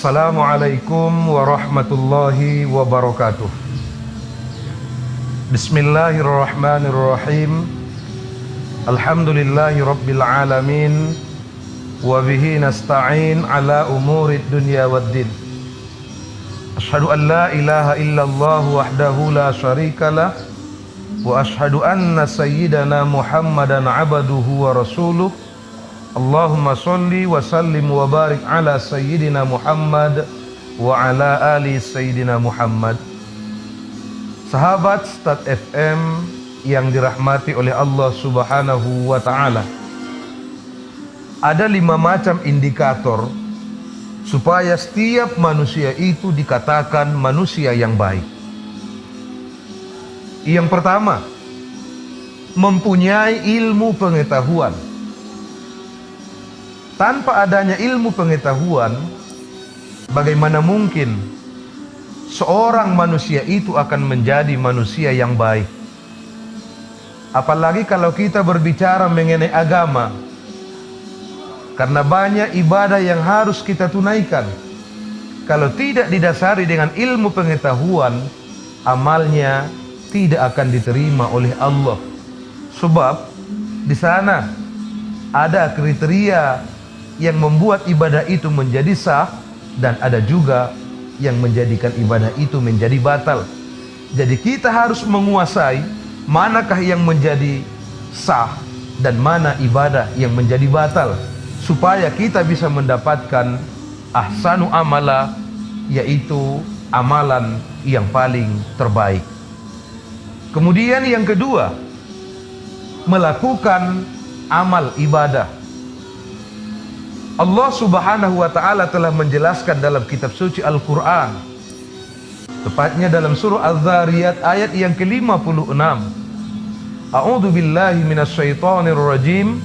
Assalamualaikum warahmatullahi wabarakatuh. Bismillahirrahmanirrahim. Alhamdulillahi rabbil alamin. Wa bihi nasta'in ala umurid dunya waddin. Ashhadu an la ilaha illallah wahdahu la syarikalah. Wa ashhadu anna sayyidana Muhammadan abduhu wa rasuluh. Allahumma sholli wa sallim wa barik ala sayyidina Muhammad wa ala ali sayyidina Muhammad. Sahabat Start FM yang dirahmati oleh Allah Subhanahu wa ta'ala, ada 5 macam indikator supaya setiap manusia itu dikatakan manusia yang baik. Yang pertama, mempunyai ilmu pengetahuan. Tanpa adanya ilmu pengetahuan, bagaimana mungkin seorang manusia itu akan menjadi manusia yang baik? Apalagi kalau kita berbicara mengenai agama, karena banyak ibadah yang harus kita tunaikan. Kalau tidak didasari dengan ilmu pengetahuan, amalnya tidak akan diterima oleh Allah. Sebab di sana ada kriteria yang membuat ibadah itu menjadi sah, dan ada juga yang menjadikan ibadah itu menjadi batal. Jadi kita harus menguasai manakah yang menjadi sah dan mana ibadah yang menjadi batal, supaya kita bisa mendapatkan ahsanu amala, yaitu amalan yang paling terbaik. Kemudian yang kedua, melakukan amal ibadah. Allah Subhanahu wa ta'ala telah menjelaskan dalam kitab suci Al-Quran, tepatnya dalam surah Az-Zariyat ayat yang ke-56. A'udzu billahi minasyaitonir rajim.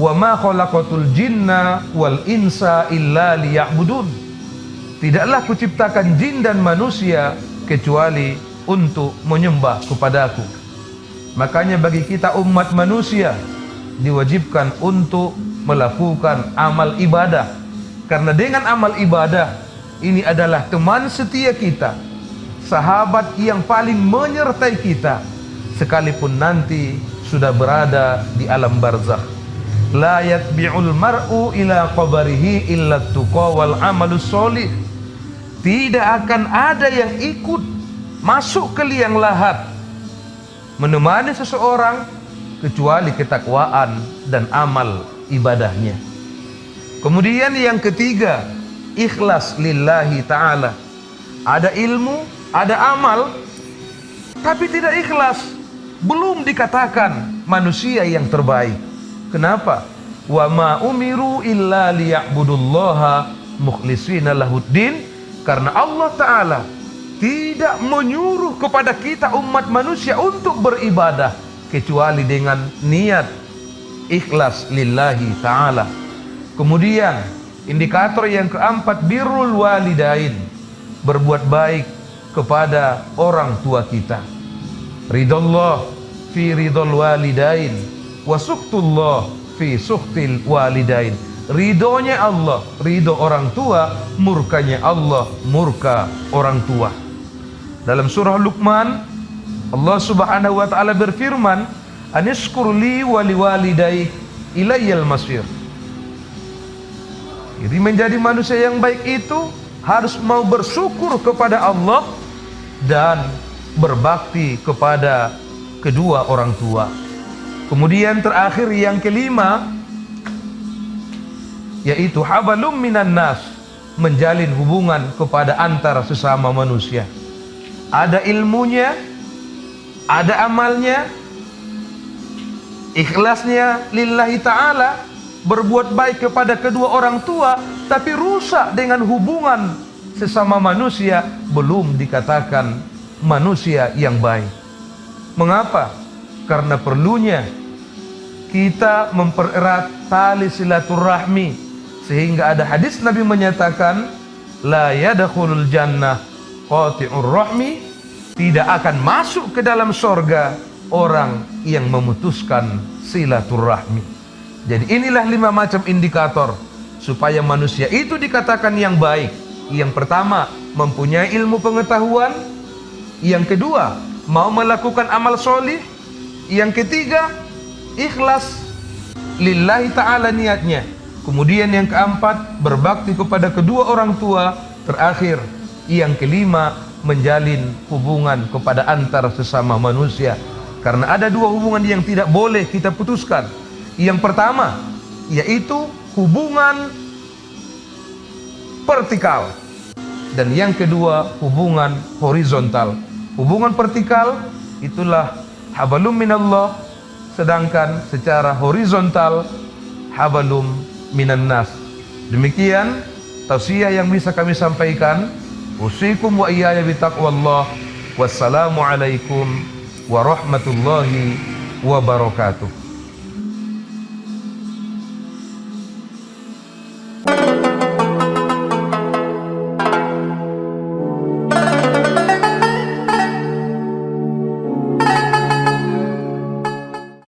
Wa ma khalaqatul jinna wal insa illa liya'budun. Tidaklah kuciptakan jin dan manusia kecuali untuk menyembah kepadaku. Makanya bagi kita umat manusia diwajibkan untuk melakukan amal ibadah, karena dengan amal ibadah ini adalah teman setia kita, sahabat yang paling menyertai kita sekalipun nanti sudah berada di alam barzakh. La yatbi'ul mar'u ila qabrihi illa tuqa wal amalus sholih. Tidak akan ada yang ikut masuk ke liang lahat menemani seseorang kecuali ketakwaan dan amal ibadahnya. Kemudian yang ketiga, ikhlas lillahi ta'ala. Ada ilmu, ada amal, tapi tidak ikhlas, belum dikatakan manusia yang terbaik. Kenapa? Wa ma umiru illa liya'budullaha mukhlishina lahuddin. Karena Allah Ta'ala tidak menyuruh kepada kita umat manusia untuk beribadah kecuali dengan niat ikhlas lillahi ta'ala. Kemudian indikator yang keempat, birrul walidain, berbuat baik kepada orang tua kita. Ridallah fi ridal walidain wa suktullah fi suktil walidain. Ridhonya Allah, ridho orang tua, murkanya Allah, murka orang tua. Dalam surah Luqman, Allah Subhanahu wa ta'ala berfirman, anishkurli wali walidayk ilayyal masir. Jadi menjadi manusia yang baik itu harus mau bersyukur kepada Allah dan berbakti kepada kedua orang tua. Kemudian terakhir yang kelima, yaitu habalum minan nas, menjalin hubungan kepada antara sesama manusia. Ada ilmunya, ada amalnya, ikhlasnya lillahi ta'ala, berbuat baik kepada kedua orang tua, tapi rusak dengan hubungan sesama manusia, belum dikatakan manusia yang baik. Mengapa? Karena perlunya kita mempererat tali silaturahmi, sehingga ada hadis Nabi menyatakan, la yadkhulul jannah qati'ur rahmi, tidak akan masuk ke dalam surga orang yang memutuskan silaturahmi. Jadi inilah 5 macam indikator supaya manusia itu dikatakan yang baik. Yang pertama, mempunyai ilmu pengetahuan. Yang kedua, mau melakukan amal solih. Yang ketiga, ikhlas lillahi ta'ala niatnya. Kemudian yang keempat, berbakti kepada kedua orang tua. Terakhir, yang kelima, menjalin hubungan kepada antar sesama manusia. Karena ada dua hubungan yang tidak boleh kita putuskan. Yang pertama, yaitu hubungan vertikal. Dan yang kedua, hubungan horizontal. Hubungan vertikal itulah hablum minallah, sedangkan secara horizontal hablum minan nas. Demikian tausiah yang bisa kami sampaikan. Usikum wa iyaya bitaqwallah. Wassalamualaikum warahmatullahi wabarakatuh.